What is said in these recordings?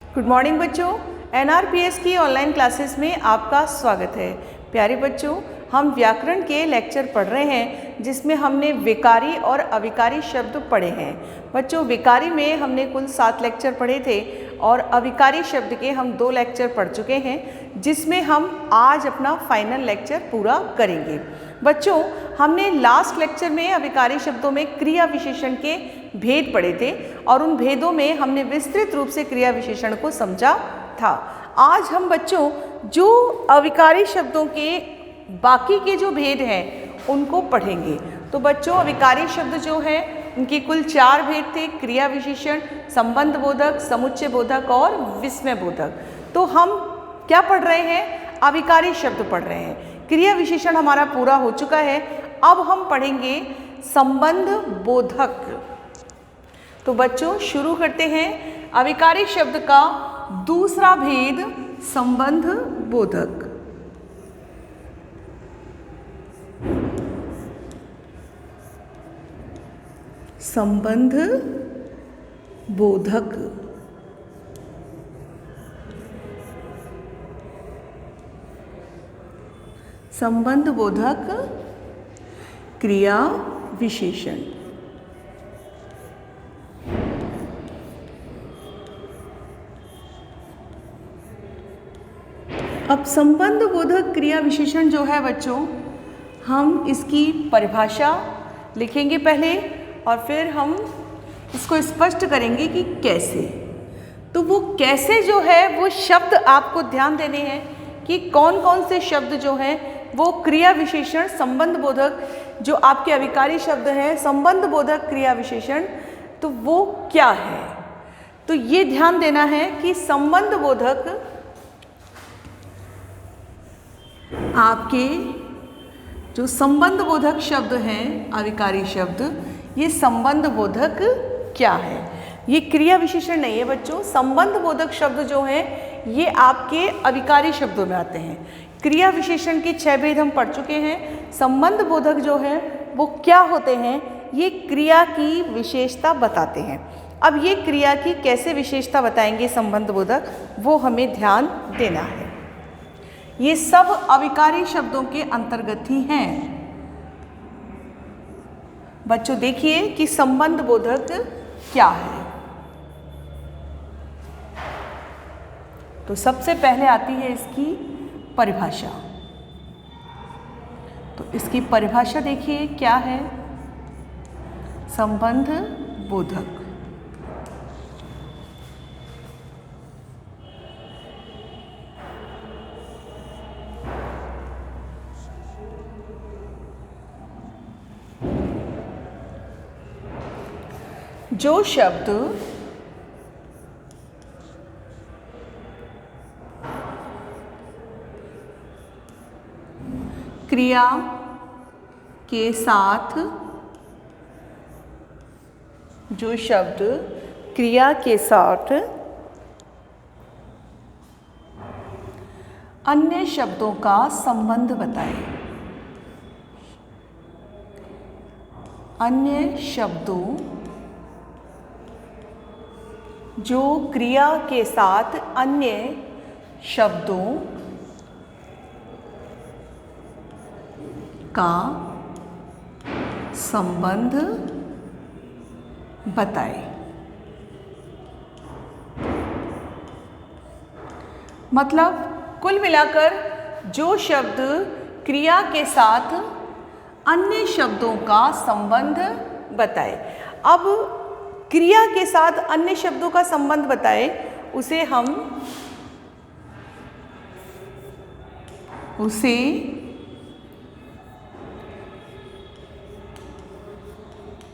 Good morning बच्चों, एनआरपीएस की online classes में आपका स्वागत है। प्यारे बच्चों, हम व्याकरण के लेक्चर पढ़ रहे हैं जिसमें हमने विकारी और अविकारी शब्द पढ़े हैं। बच्चों, विकारी में हमने कुल 7 लेक्चर पढ़े थे और अविकारी शब्द के हम 2 लेक्चर पढ़ चुके हैं, जिसमें हम आज अपना फाइनल लेक्चर पूरा करेंगे। बच्चों, हमने लास्ट लेक्चर में अविकारी शब्दों में क्रिया विशेषण के भेद पढ़े थे और उन भेदों में हमने विस्तृत रूप से क्रिया विशेषण को समझा था। आज हम बच्चों जो अविकारी शब्दों के बाकी के जो भेद हैं उनको पढ़ेंगे। तो बच्चों, अविकारी शब्द जो हैं उनके कुल 4 भेद थे: क्रिया विशेषण, संबंध बोधक, समुच्चय बोधक और विस्मय बोधक। तो हम क्या पढ़ रहे हैं? अविकारी शब्द पढ़ रहे हैं। क्रिया विशेषण हमारा पूरा हो चुका है। अब हम पढ़ेंगे संबंध बोधक। तो बच्चों, शुरू करते हैं। अविकारी शब्द का दूसरा भेद संबंध बोधक। संबंध बोधक। संबंध बोधक क्रिया विशेषण। अब संबंध बोधक क्रिया विशेषण जो है बच्चों, हम इसकी परिभाषा लिखेंगे पहले और फिर हम इसको स्पष्ट करेंगे कि कैसे। तो वो कैसे जो है वो शब्द आपको ध्यान देने हैं कि कौन कौन से शब्द जो हैं वो क्रिया विशेषण संबंध बोधक, जो आपके अविकारी शब्द हैं संबंध बोधक क्रिया विशेषण, तो वो क्या है। तो ये ध्यान देना है कि संबंध बोधक आपके जो संबंध बोधक शब्द हैं, अविकारी शब्द, ये संबंध बोधक क्या है। ये क्रिया विशेषण नहीं है बच्चों। संबंध बोधक शब्द जो हैं ये आपके अविकारी शब्दों में आते हैं। क्रिया विशेषण के 6 भेद हम पढ़ चुके हैं। संबंध बोधक जो है वो क्या होते हैं? ये क्रिया की विशेषता बताते हैं। अब ये क्रिया की कैसे विशेषता बताएंगे संबंध बोधक, वो हमें ध्यान देना है। ये सब अविकारी शब्दों के अंतर्गत ही हैं। बच्चों देखिए कि संबंध बोधक क्या है। तो सबसे पहले आती है इसकी परिभाषा। तो इसकी परिभाषा देखिए क्या है। संबंध बोधक जो शब्द क्रिया के साथ अन्य शब्दों का संबंध बताए। अन्य शब्दों जो क्रिया के साथ अन्य शब्दों का संबंध बताए। मतलब कुल मिलाकर जो शब्द क्रिया के साथ अन्य शब्दों का संबंध बताए। अब क्रिया के साथ अन्य शब्दों का संबंध बताए, उसे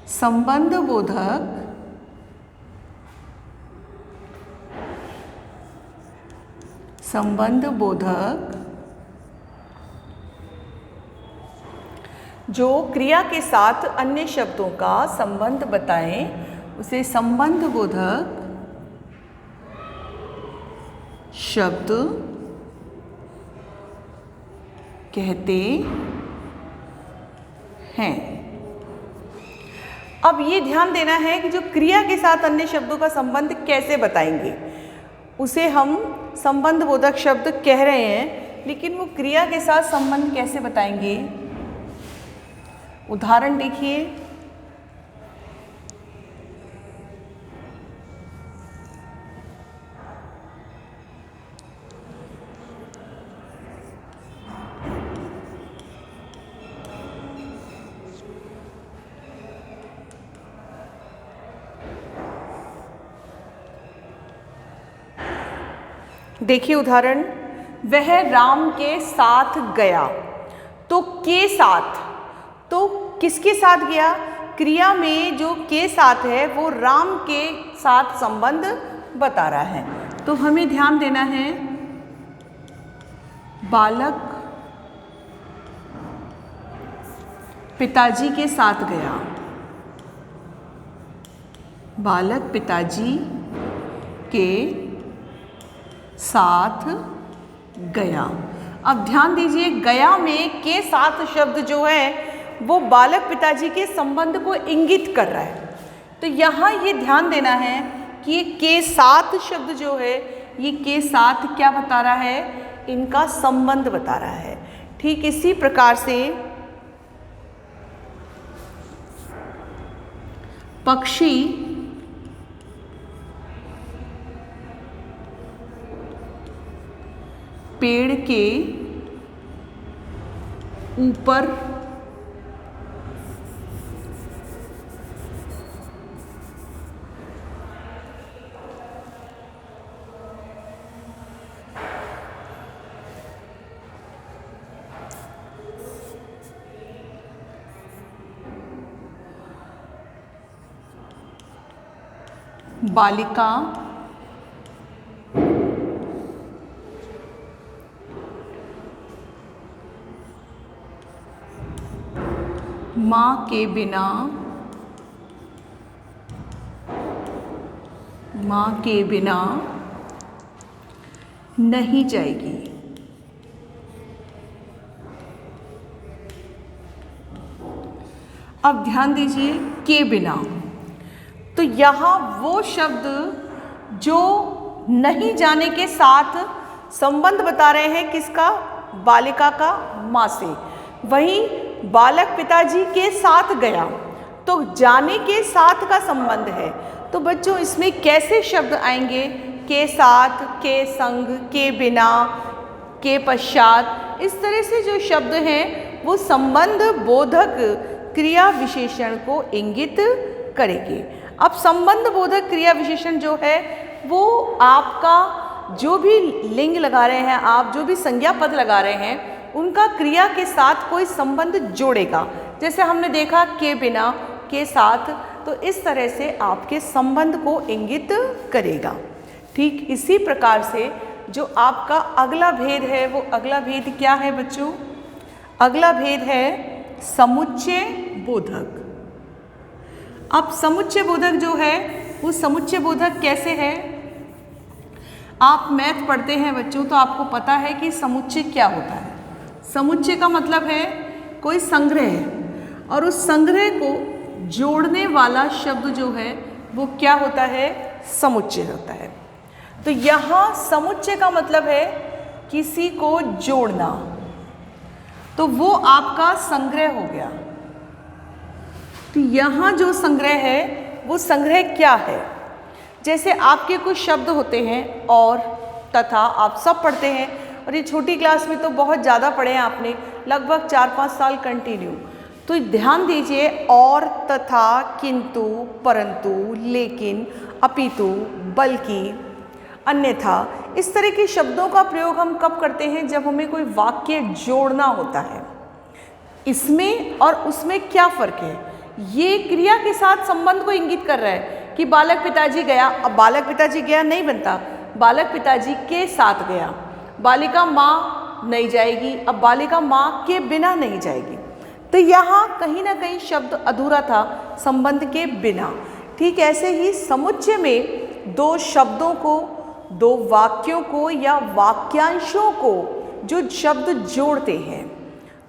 संबंध बोधक जो क्रिया के साथ अन्य शब्दों का संबंध बताएं, उसे संबंध बोधक शब्द कहते हैं। अब ये ध्यान देना है कि जो क्रिया के साथ अन्य शब्दों का संबंध कैसे बताएंगे। उसे हम संबंध बोधक शब्द कह रहे हैं, लेकिन वो क्रिया के साथ संबंध कैसे बताएंगे? उदाहरण देखिए, देखिए उदाहरण, वह राम के साथ गया। तो के साथ, तो किसके साथ गया? क्रिया में जो के साथ है वो राम के साथ संबंध बता रहा है। तो हमें ध्यान देना है, बालक पिताजी के साथ गया, बालक पिताजी के साथ गया। अब ध्यान दीजिए, गया में के साथ शब्द जो है वो बालक पिताजी के संबंध को इंगित कर रहा है। तो यहाँ ये ध्यान देना है कि ये के साथ शब्द जो है, ये के साथ क्या बता रहा है? इनका संबंध बता रहा है। ठीक इसी प्रकार से पक्षी पेड़ के ऊपर बालिका माँ के बिना, माँ के बिना नहीं जाएगी। अब ध्यान दीजिए, के बिना, तो यहाँ वो शब्द जो नहीं जाने के साथ संबंध बता रहे हैं, किसका? बालिका का माँ से। वहीं बालक पिताजी के साथ गया, तो जाने के साथ का संबंध है। तो बच्चों इसमें कैसे शब्द आएंगे? के साथ, के संग, के बिना, के पश्चात, इस तरह से जो शब्द हैं वो संबंध बोधक क्रिया विशेषण को इंगित करेंगे। अब संबंध बोधक क्रिया विशेषण जो है वो आपका जो भी लिंग लगा रहे हैं, आप जो भी संज्ञा पद लगा रहे हैं, उनका क्रिया के साथ कोई संबंध जोड़ेगा। जैसे हमने देखा के बिना, के साथ, तो इस तरह से आपके संबंध को इंगित करेगा। ठीक इसी प्रकार से जो आपका अगला भेद है, वो अगला भेद क्या है बच्चों? अगला भेद है समुच्चय बोधक। अब समुच्चय बोधक जो है वो समुच्चय बोधक कैसे है? आप मैथ पढ़ते हैं बच्चों, तो आपको पता है कि समुच्चय क्या होता है। समुच्चय का मतलब है कोई संग्रह है, और उस संग्रह को जोड़ने वाला शब्द जो है वो क्या होता है? समुच्चय होता है। तो यहाँ समुच्चय का मतलब है किसी को जोड़ना, तो वो आपका संग्रह हो गया। तो यहाँ जो संग्रह है वो संग्रह क्या है? जैसे आपके कुछ शब्द होते हैं, और, तथा, आप सब पढ़ते हैं, और ये छोटी क्लास में तो बहुत ज़्यादा पढ़े हैं आपने, लगभग 4-5 साल कंटिन्यू। तो ध्यान दीजिए, और, तथा, किंतु, परंतु, लेकिन, अपितु, बल्कि, अन्यथा, इस तरह के शब्दों का प्रयोग हम कब करते हैं? जब हमें कोई वाक्य जोड़ना होता है। इसमें और उसमें क्या फ़र्क है? ये क्रिया के साथ संबंध को इंगित कर रहा है कि बालक पिताजी गया। अब बालक पिताजी गया नहीं बनता, बालक पिताजी के साथ गया। बालिका माँ नहीं जाएगी, अब बालिका माँ के बिना नहीं जाएगी। तो यहाँ कहीं ना कहीं शब्द अधूरा था संबंध के बिना। ठीक ऐसे ही समुच्चय में दो शब्दों को, दो वाक्यों को या वाक्यांशों को जो शब्द जोड़ते हैं,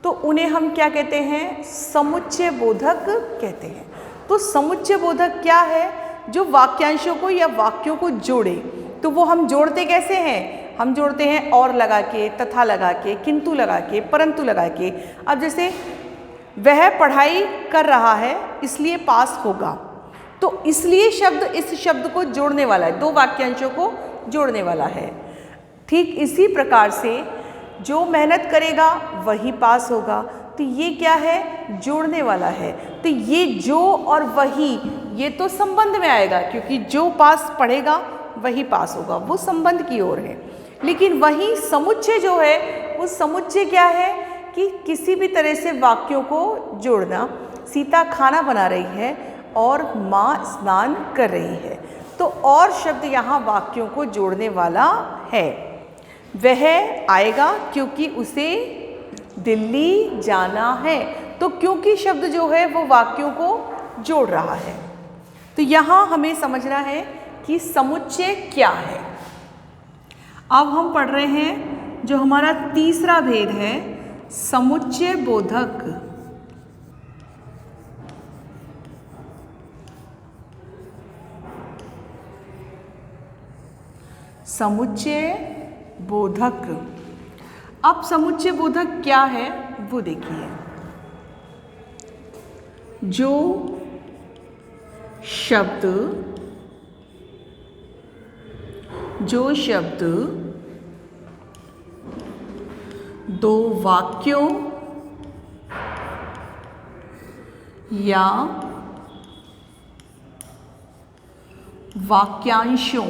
तो उन्हें हम क्या कहते हैं? समुच्चय बोधक कहते हैं। तो समुच्चय बोधक क्या है? जो वाक्यांशों को या वाक्यों को जोड़े। तो वो हम जोड़ते कैसे हैं? हम जोड़ते हैं और लगा के, तथा लगा के, किंतु लगा के, परंतु लगा के। अब जैसे वह पढ़ाई कर रहा है इसलिए पास होगा, तो इसलिए शब्द इस शब्द को जोड़ने वाला है, दो वाक्यांशों को जोड़ने वाला है। ठीक इसी प्रकार से जो मेहनत करेगा वही पास होगा, तो ये क्या है? जोड़ने वाला है। तो ये जो और वही ये तो संबंध में आएगा, क्योंकि जो पास पढ़ेगा वही पास होगा, वो संबंध की ओर है। लेकिन वही समुच्चय जो है, वो समुच्चय क्या है कि किसी भी तरह से वाक्यों को जोड़ना। सीता खाना बना रही है और माँ स्नान कर रही है, तो और शब्द यहाँ वाक्यों को जोड़ने वाला है। वह आएगा क्योंकि उसे दिल्ली जाना है, तो क्योंकि शब्द जो है वो वाक्यों को जोड़ रहा है। तो यहाँ हमें समझना है कि समुच्चय क्या है। अब हम पढ़ रहे हैं जो हमारा तीसरा भेद है, समुच्चय बोधक। समुच्चय बोधक। अब समुच्चय बोधक क्या है वो देखिए। जो शब्द दो वाक्यों या वाक्यांशों,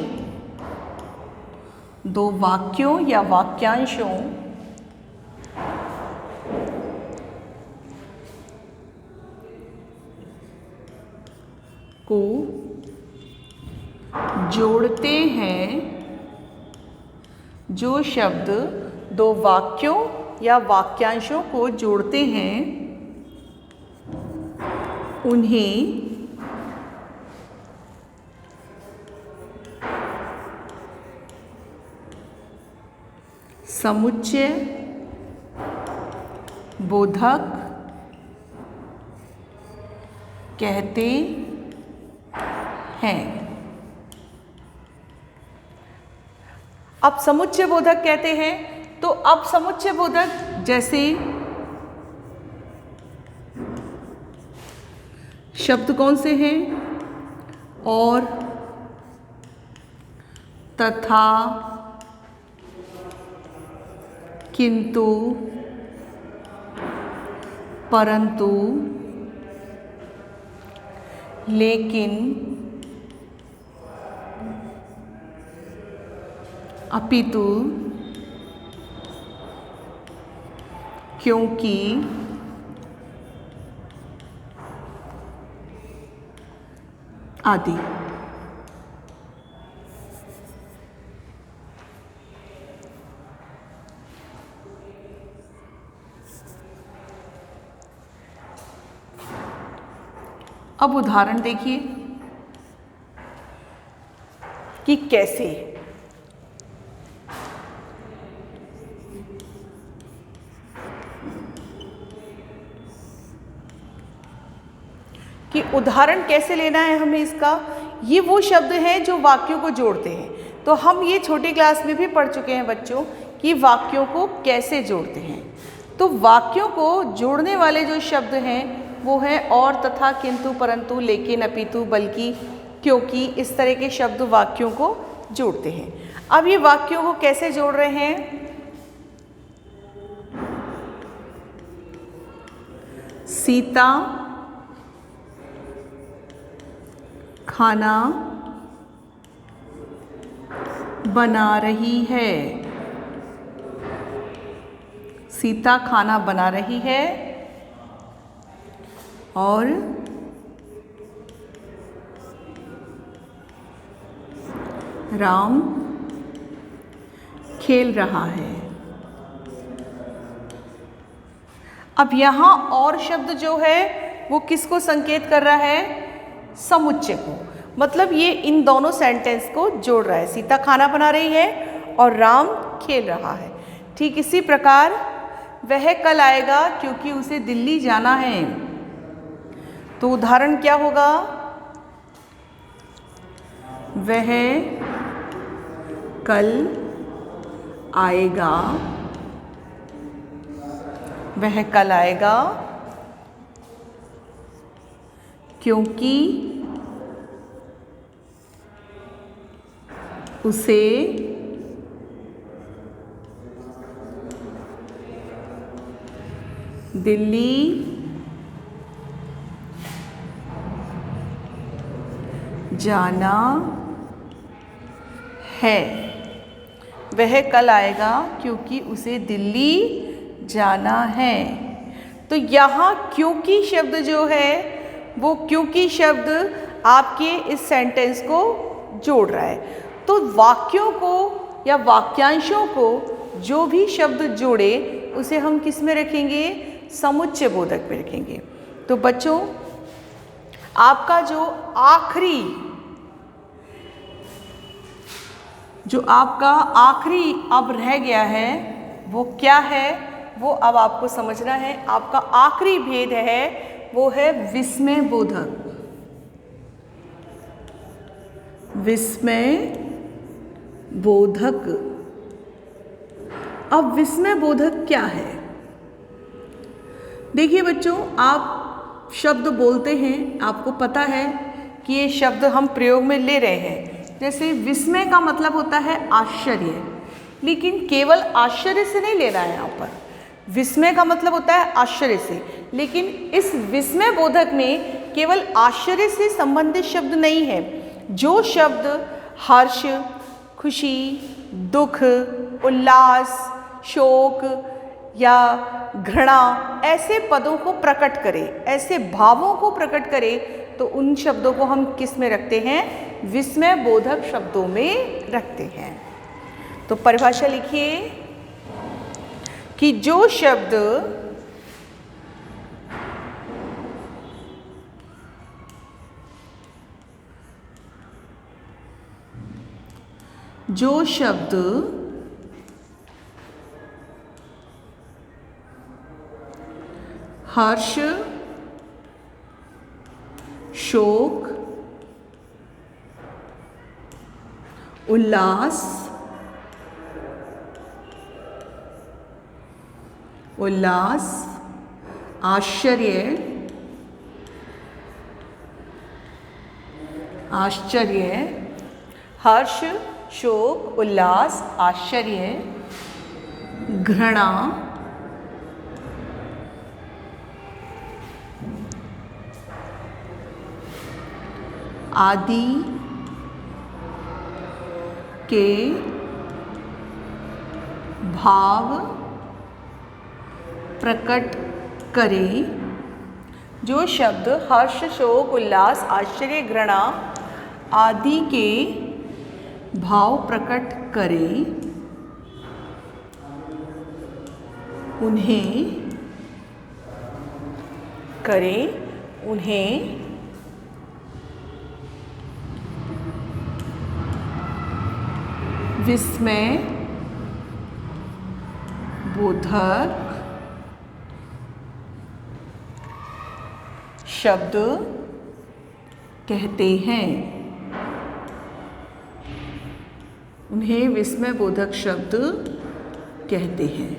दो वाक्यों या वाक्यांशों को जोड़ते हैं, जो शब्द दो वाक्यों या वाक्यांशों को जोड़ते हैं उन्हें समुच्चय बोधक कहते हैं। अब समुच्चय बोधक कहते हैं, तो अब समुच्चय बोधक जैसे शब्द कौन से हैं? और, तथा, किंतु, परंतु, लेकिन, अपितु, क्योंकि, आदि। अब उदाहरण देखिए कि कैसे। कि उदाहरण कैसे लेना है हमें इसका। ये वो शब्द हैं जो वाक्यों को जोड़ते हैं, तो हम ये छोटी क्लास में भी पढ़ चुके हैं बच्चों कि वाक्यों को कैसे जोड़ते हैं। तो वाक्यों को जोड़ने वाले जो शब्द हैं वो हैं और, तथा, किंतु, परंतु, लेकिन, अपितु, बल्कि, क्योंकि, इस तरह के शब्द वाक्यों को जोड़ते हैं। अब ये वाक्यों को कैसे जोड़ रहे हैं? सीता खाना बना रही है। सीता खाना बना रही है और राम खेल रहा है। अब यहाँ और शब्द जो है वो किसको संकेत कर रहा है? समुच्चय को। मतलब ये इन दोनों सेंटेंस को जोड़ रहा है। सीता खाना बना रही है और राम खेल रहा है। ठीक इसी प्रकार वह कल आएगा क्योंकि उसे दिल्ली जाना है। तो उदाहरण क्या होगा? वह कल आएगा, वह कल आएगा क्योंकि उसे दिल्ली जाना है। वह कल आएगा क्योंकि उसे दिल्ली जाना है। तो यहाँ क्योंकि शब्द जो है वो क्योंकि शब्द आपके इस सेंटेंस को जोड़ रहा है। तो वाक्यों को या वाक्यांशों को जो भी शब्द जोड़े उसे हम किस में रखेंगे? समुच्चय बोधक में रखेंगे। तो बच्चों, आपका जो आखिरी अब रह गया है वो क्या है, वो अब आपको समझना है। आपका आखिरी भेद है वो है विस्मय बोधक। विस्मय बोधक। अब विस्मय बोधक क्या है? देखिए बच्चों, आप शब्द बोलते हैं, आपको पता है कि ये शब्द हम प्रयोग में ले रहे हैं। जैसे विस्मय का मतलब होता है आश्चर्य, लेकिन केवल आश्चर्य से नहीं लेना है। यहाँ पर विस्मय का मतलब होता है आश्चर्य से, लेकिन इस विस्मय बोधक में केवल आश्चर्य से संबंधित शब्द नहीं है। जो शब्द हर्ष, खुशी, दुख, उल्लास, शोक या घृणा ऐसे पदों को प्रकट करे, ऐसे भावों को प्रकट करे, तो उन शब्दों को हम किस में रखते हैं? विस्मय बोधक शब्दों में रखते हैं। तो परिभाषा लिखिए कि जो शब्द हर्ष, शोक, उल्लास, आश्चर्य, हर्ष, शोक, उल्लास, आश्चर्य, घृणा, आदि के भाव प्रकट करे। जो शब्द हर्ष, शोक, उल्लास, आश्चर्य, घृणा आदि के भाव प्रकट करे, उन्हें विस्मय बोधक शब्द कहते हैं। उन्हें विस्मय बोधक शब्द कहते हैं।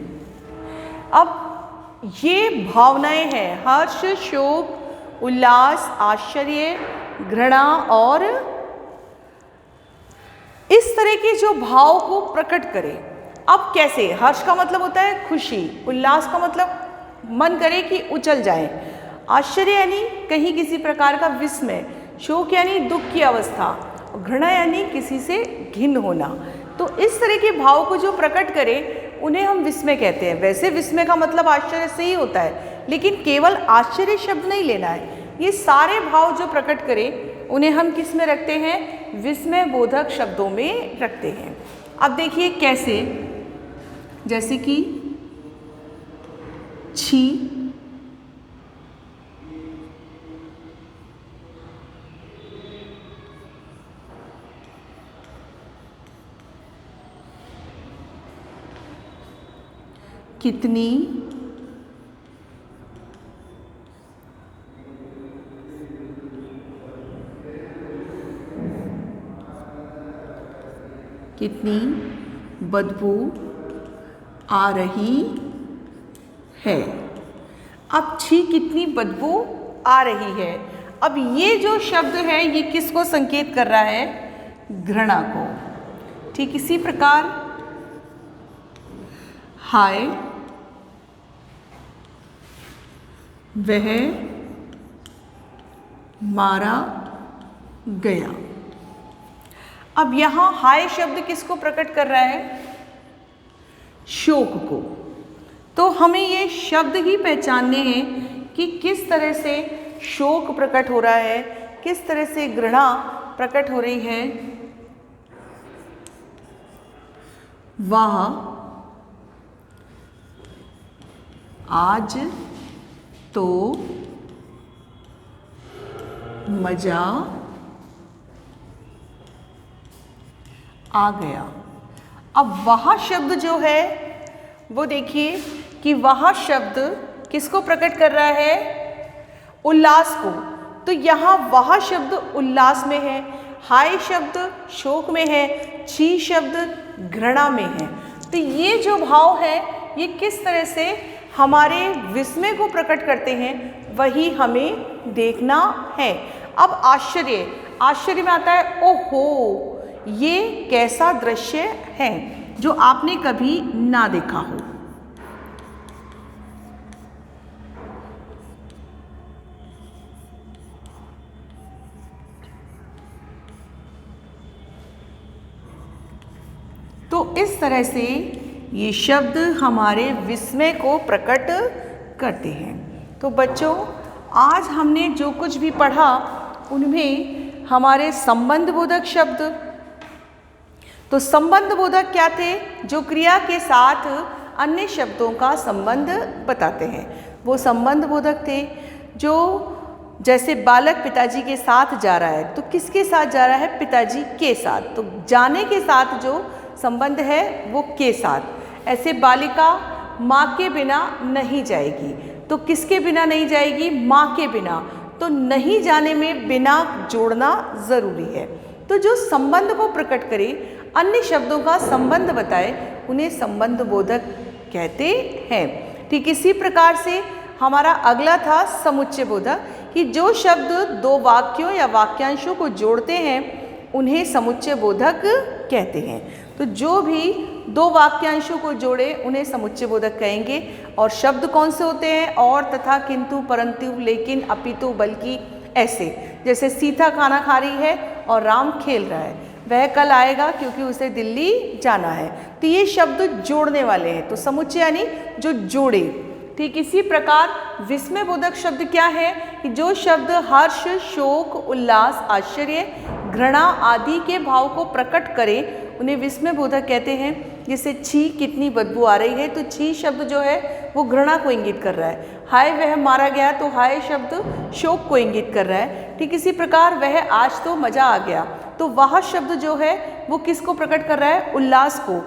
अब ये भावनाएं हैं हर्ष, शोक, उल्लास, आश्चर्य, घृणा और इस तरह के जो भाव को प्रकट करे। अब कैसे? हर्ष का मतलब होता है खुशी, उल्लास का मतलब मन करे कि उछल जाए, आश्चर्य यानी कहीं किसी प्रकार का विस्मय, शोक यानी दुख की अवस्था, घृणा यानी किसी से घिन्न होना। तो इस तरह के भाव को जो प्रकट करे उन्हें हम विस्मय कहते हैं। वैसे विस्मय का मतलब आश्चर्य से ही होता है, लेकिन केवल आश्चर्य शब्द नहीं लेना है। ये सारे भाव जो प्रकट करे उन्हें हम किस में रखते हैं? विस्मय बोधक शब्दों में रखते हैं। अब देखिए कैसे, जैसे कि छी, कितनी, कितनी बदबू आ रही है। अब छी कितनी बदबू आ रही है। अब ये जो शब्द है ये किसको संकेत कर रहा है? घृणा को। ठीक इसी प्रकार हाय वह मारा गया। अब यहाँ हाय शब्द किसको प्रकट कर रहा है? शोक को। तो हमें ये शब्द ही पहचानने हैं कि किस तरह से शोक प्रकट हो रहा है, किस तरह से घृणा प्रकट हो रही है। वह आज तो मजा आ गया। अब वह शब्द जो है वो देखिए कि वह शब्द किसको प्रकट कर रहा है? उल्लास को। तो यहाँ वह शब्द उल्लास में है, हाय शब्द शोक में है, छी शब्द घृणा में है। तो ये जो भाव है ये किस तरह से हमारे विस्मय को प्रकट करते हैं वही हमें देखना है। अब आश्चर्य, आश्चर्य में आता है ओहो ये कैसा दृश्य है जो आपने कभी ना देखा हो। तो इस तरह से ये शब्द हमारे विस्मय को प्रकट करते हैं। तो बच्चों आज हमने जो कुछ भी पढ़ा उनमें हमारे संबंधबोधक शब्द, तो संबंधबोधक क्या थे? जो क्रिया के साथ अन्य शब्दों का संबंध बताते हैं वो संबंधबोधक थे। जो जैसे बालक पिताजी के साथ जा रहा है तो किसके साथ जा रहा है? पिताजी के साथ। तो जाने के साथ जो संबंध है वो के साथ। ऐसे बालिका माँ के बिना नहीं जाएगी, तो किसके बिना नहीं जाएगी? माँ के बिना। तो नहीं जाने में बिना जोड़ना ज़रूरी है। तो जो संबंध को प्रकट करे, अन्य शब्दों का संबंध बताए, उन्हें संबंधबोधक कहते हैं। ठीक इसी प्रकार से हमारा अगला था समुच्चय बोधक, कि जो शब्द दो वाक्यों या वाक्यांशों को जोड़ते हैं उन्हें समुच्चय बोधक कहते हैं। तो जो भी दो वाक्यांशों को जोड़े उन्हें समुच्चय बोधक कहेंगे। और शब्द कौन से होते हैं? और, तथा, किंतु, परंतु, लेकिन, अपितु, बल्कि, ऐसे। जैसे सीता खाना खा रही है और राम खेल रहा है, वह कल आएगा क्योंकि उसे दिल्ली जाना है। तो ये शब्द जोड़ने वाले हैं, तो समुच्चय यानी जो जोड़े। ठीक इसी प्रकार विस्मय बोधक शब्द क्या है? कि जो शब्द हर्ष, शोक, उल्लास, आश्चर्य, घृणा आदि के भाव को प्रकट करे उन्हें विस्मय बोधक कहते हैं। जैसे छी कितनी बदबू आ रही है, तो छी शब्द जो है वो घृणा को इंगित कर रहा है। हाय वह मारा गया, तो हाय शब्द शोक को इंगित कर रहा है। ठीक इसी प्रकार वह आज तो मजा आ गया, तो वह शब्द जो है वो किसको प्रकट कर रहा है? उल्लास को।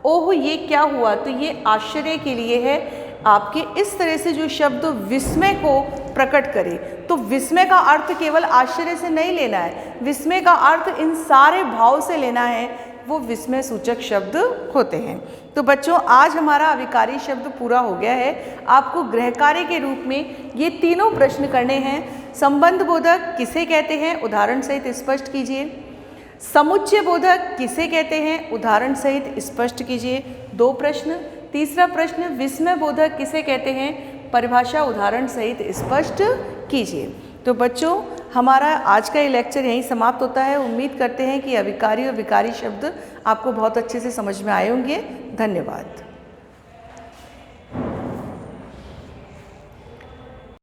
ओह ये क्या हुआ, तो ये आश्चर्य के लिए है। आपके इस तरह से जो शब्द विस्मय को प्रकट करे, तो विस्मय का अर्थ केवल आश्चर्य से नहीं लेना है, विस्मय का अर्थ इन सारे भाव से लेना है, वो विस्मय सूचक शब्द होते हैं। तो बच्चों आज हमारा अविकारी शब्द पूरा हो गया है। आपको गृह कार्य के रूप में ये तीनों प्रश्न करने हैं। संबंध बोधक किसे कहते हैं? उदाहरण सहित स्पष्ट कीजिए। समुच्चय बोधक किसे कहते हैं? उदाहरण सहित स्पष्ट कीजिए। 2 प्रश्न। तीसरा प्रश्न विस्मय बोधक किसे कहते हैं? परिभाषा उदाहरण सहित स्पष्ट कीजिए। तो बच्चों हमारा आज का ये लेक्चर यहीं समाप्त होता है। उम्मीद करते हैं कि अविकारी और विकारी शब्द आपको बहुत अच्छे से समझ में आए होंगे। धन्यवाद।